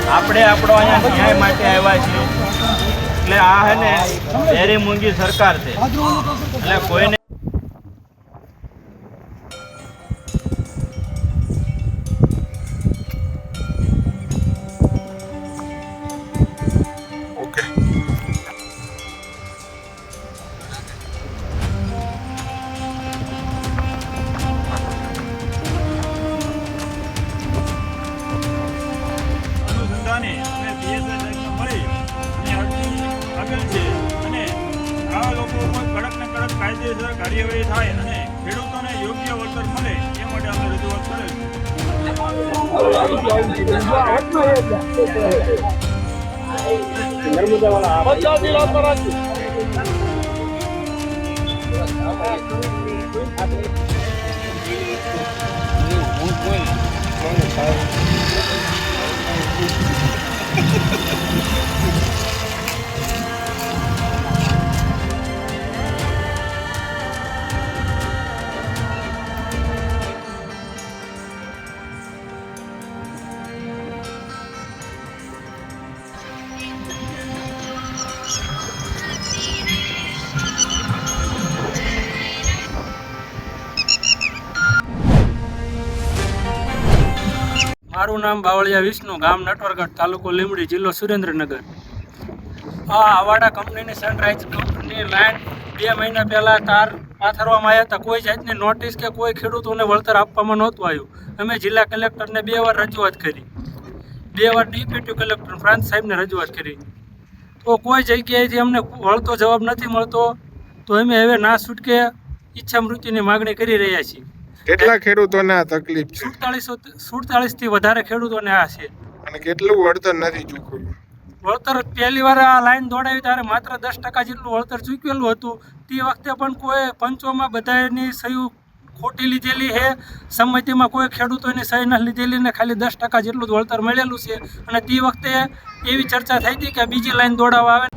આપણે આપણો અહીંયા ન્યાય માટે આવ્યા છીએ એટલે આ હે ને ડેરી મૂંગી સરકાર છે એટલે કોઈને કાયદેસર કાર્યવાહી થાય અને ખેડૂતોને યોગ્ય વળતર મળે એ માટે અમે રજૂઆત કરેલ મારું નામ બાવળિયા વિષ્ણુ, ગામ નટવરગઢ, તાલુકો લીંબડી, જિલ્લો સુરેન્દ્રનગર। આ અવાડા કંપનીની સનરાઈઝ કંપની લાઈન 2 મહિના પહેલાં તાર પાથરવામાં આવ્યા હતા। કોઈ જાતની નોટિસ કે કોઈ ખેડૂતોને વળતર આપવામાં નહોતું આવ્યું। અમે જિલ્લા કલેક્ટરને 2 વાર રજૂઆત કરી, 2 વાર ડેપ્યુટી કલેક્ટર પ્રાંત સાહેબને રજૂઆત કરી, તો કોઈ જગ્યાએથી અમને વળતો જવાબ નથી મળતો। તો અમે હવે ના છૂટકે ઈચ્છા મૃત્યુની માગણી કરી રહ્યા છીએ। કેટલા ખેડૂતોને આ તકલીફ છે? 47 થી વધારે ખેડૂતોને આ છે। અને કેટલું વળતર નથી ચૂકવ્યું? વળતર પહેલી વાર આ લાઈન દોડાવી ત્યારે માત્ર 10% જેટલું વળતર ચૂકવેલું હતું। તે વખતે પણ કોઈ પંચોમાં બધાની સહી ખોટી લીધેલી છે, સંમતિમાં કોઈ ખેડૂતોની સહી ન લીધેલી ને ખાલી 10% જેટલું જ વળતર મળેલું છે। અને તે વખતે એવી ચર્ચા થઈ હતી કે બીજી લાઈન દોડાવવા આવે।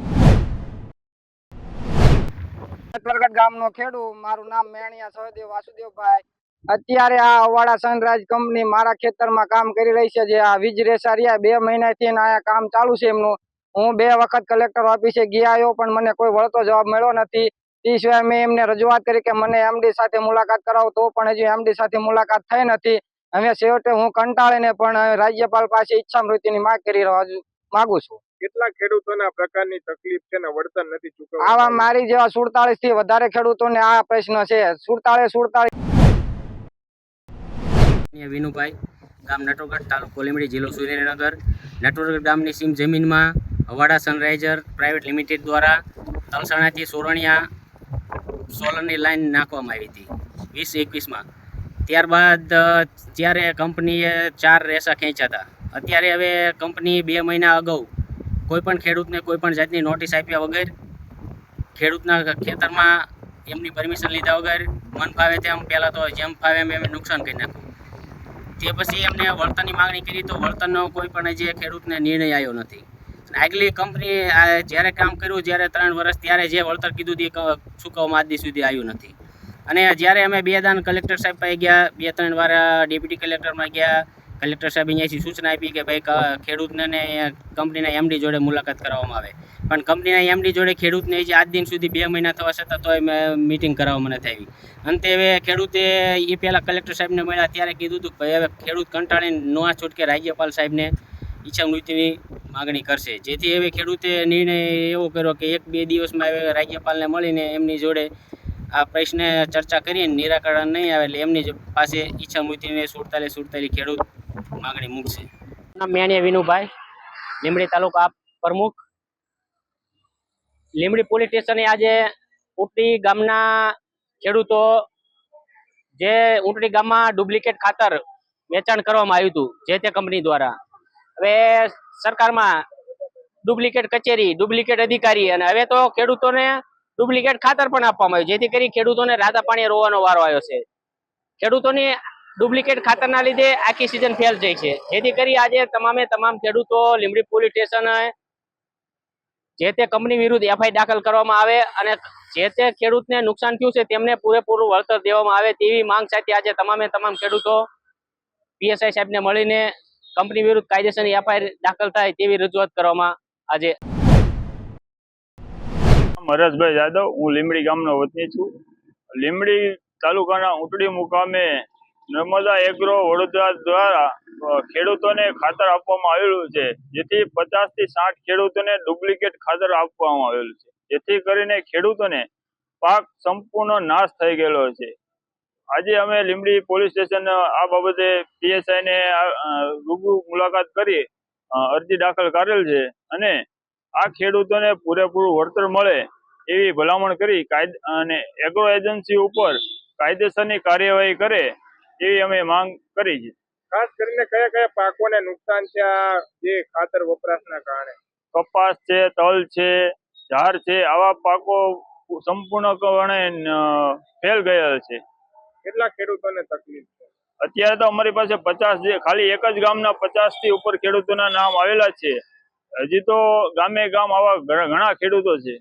નટવરગઢ ગામનો ખેડૂત, મારું નામ મેણિયા સહદેવ વાસુદેવભાઈ। અત્યારે આ અવાડા સનરાઈઝ કંપની મારા ખેતરમાં કામ કરી રહી છે। જે આ વીજ રેસા રહ્યા 2 મહિનાથી આ કામ ચાલુ છે એમનું। હું 2 વખત કલેક્ટર ઓફિસે ગયા આવ્યો પણ મને કોઈ વળતો જવાબ મળ્યો નથી। તે સિવાય મેં એમને રજૂઆત કરી કે મને એમડી સાથે મુલાકાત કરાવો, તો પણ હજી એમડી સાથે મુલાકાત થઈ નથી। હવે છેવટે હું કંટાળીને પણ રાજ્યપાલ પાસે ઈચ્છા મૃત્યુની માંગ કરી માંગુ છું। કેટલા ખેડૂતોને આ પ્રકારની તકલીફ છે ને વળતર નથી ચૂકવવામાં? આવા મારી જેવા 47 થી વધારે ખેડૂતોને આ પ્રશ્ન છે। 47 વિનુભાઈ, ગામ નટવરગઢ, તાલુકો લીંબડી, જિલ્લો સુરેન્દ્રનગર. નટવરગઢ ગામની સીમ જમીનમાં અવાડા સનરાઇઝર પ્રાઇવેટ લિમિટેડ દ્વારા તલસાણાથી સોરણિયા સોલરની લાઈન નાખવામાં આવી હતી 2021માં. ત્યારબાદ ત્યારે કંપનીએ 4 રેસા ખેંચ્યા હતા. અત્યારે હવે કંપની 2 મહિના અગાઉ કોઈપણ ખેડૂતને કોઈપણ જાતની નોટિસ આપ્યા વગર ખેડૂતના ખેતરમાં એમની પરમિશન લીધા વગર મન ફાવે તેમ પહેલાં તો જેમ ફાવે એમ નુકસાન કરી નાખ્યું. તે પછી એમને વળતરની માગણી કરી તો વળતરનો કોઈ પણ જે ખેડૂતને નિર્ણય આવ્યો નથી. આગલી કંપની જ્યારે કામ કર્યું, જ્યારે 3 વર્ષ, ત્યારે જે વળતર કીધું તે ચૂકવવામાં આજ દી સુધી આવ્યું નથી. અને જ્યારે અમે 2 દાન કલેક્ટર સાહેબ પાસે ગયા, 2-3 વાર ડેપ્યુટી કલેક્ટરમાં ગયા, કલેક્ટર સાહેબ અહીંયાથી સૂચના આપી કે ભાઈ ખેડૂતને ને કંપનીના એમડી જોડે મુલાકાત કરાવવામાં આવે. પણ કંપનીના એમડી જોડે ખેડૂતને જે આજ દિન સુધી 2 મહિના થવા છતાં તોય મિટિંગ કરાવવામાં નથી આવી. અંતે હવે ખેડૂતે એ પહેલાં કલેક્ટર સાહેબને મળ્યા ત્યારે કીધું હતું કે ભાઈ હવે ખેડૂત કંટાળીને નો છૂટકે રાજ્યપાલ સાહેબને ઈચ્છા મૃત્યુની માગણી કરશે. જેથી હવે ખેડૂતે નિર્ણય એવો કર્યો કે 1-2 દિવસમાં હવે રાજ્યપાલને મળીને એમની જોડે આ પ્રશ્ને ચર્ચા કરીને નિરાકરણ નહીં આવે એટલે એમની પાસે ઈચ્છા મૃત્યુને 47 ખેડૂત માગણી મૂકશે. મેણિયા વિનુભાઈ, લીંબડી તાલુકા પ્રમુખ. લીંબડી પોલીસ સ્ટેશને આજે ઉટડી ગામના ખેડૂતો જે ઉટડી ગામમાં ડુપ્લિકેટ ખાતર વેચાણ કરવામાં આવ્યું હતું જે તે કંપની દ્વારા. હવે સરકારમાં ડુપ્લિકેટ કચેરી, ડુપ્લિકેટ અધિકારી અને હવે તો ખેડૂતોને ડુપ્લિકેટ ખાતર પણ આપવામાં આવ્યું, જેથી કરી ખેડૂતોને રાતા પાણીએ રોવાનો વારો આવ્યો છે. ખેડૂતોની ડુપ્લિકેટ ખાતરના લીધે આખી સિઝન ફેલ થઈ છે. જેથી કરી આજે તમામ ખેડૂતો લીંબડી પોલીસ સ્ટેશને જે તે કંપની વિરુદ્ધ એફઆઈઆર દાખલ કરવામાં આવે અને જે તે ખેડૂતને નુકસાન થયું છે તેમને પૂરેપૂરું વળતર દેવામાં આવે તેવી માંગ સાથે આજે તમામ ખેડૂતો પીએસઆઈ સાહેબને મળીને કંપની વિરુદ્ધ કાયદેસરની એફઆઈઆર દાખલ થાય તેવી રજૂઆત કરવામાં આજે. હરેશભાઈ જાદવ, હું લીંબડી ગામનો વતની છું. લીંબડી તાલુકાના ઉટડી મુકામે નર્મદા એગ્રો વડોદરા દ્વારા ખેડૂતોને ખાતર આપવામાં આવેલું છે, જેથી 50 થી 60 ખેડૂતોને ડુપ્લિકેટ ખાતર આપવામાં આવેલું છે, જેથી કરીને ખેડૂતોને પાક સંપૂર્ણ નાશ થઈ ગયેલો છે. આજે અમે લીંબડી પોલીસ સ્ટેશન આ બાબતે પીએસઆઈને રૂબરૂ મુલાકાત કરી અરજી દાખલ કરેલ છે અને આ ખેડૂતોને પૂરેપૂરું વળતર મળે એવી ભલામણ કરી અને એગ્રો એજન્સી ઉપર કાયદેસરની કાર્યવાહી કરે એવી અમે માંગ કરી છે. ખાસ કરીને કયા કયા પાકોને નુકસાન છે આ જે ખાતર વપરાશના કારણે? કપાસ છે, તલ છે, ઝાર છે, આવા પાકો સંપૂર્ણપણે ફેલ ગયેલ છે. કેટલા ખેડૂતોને તકલીફ છે? અત્યારે તો અમારી પાસે 50 ખાલી એક જ ગામના 50 થી ઉપર ખેડૂતોના નામ આવેલા છે. હજી તો ગામે ગામ આવા ઘણા ખેડૂતો છે.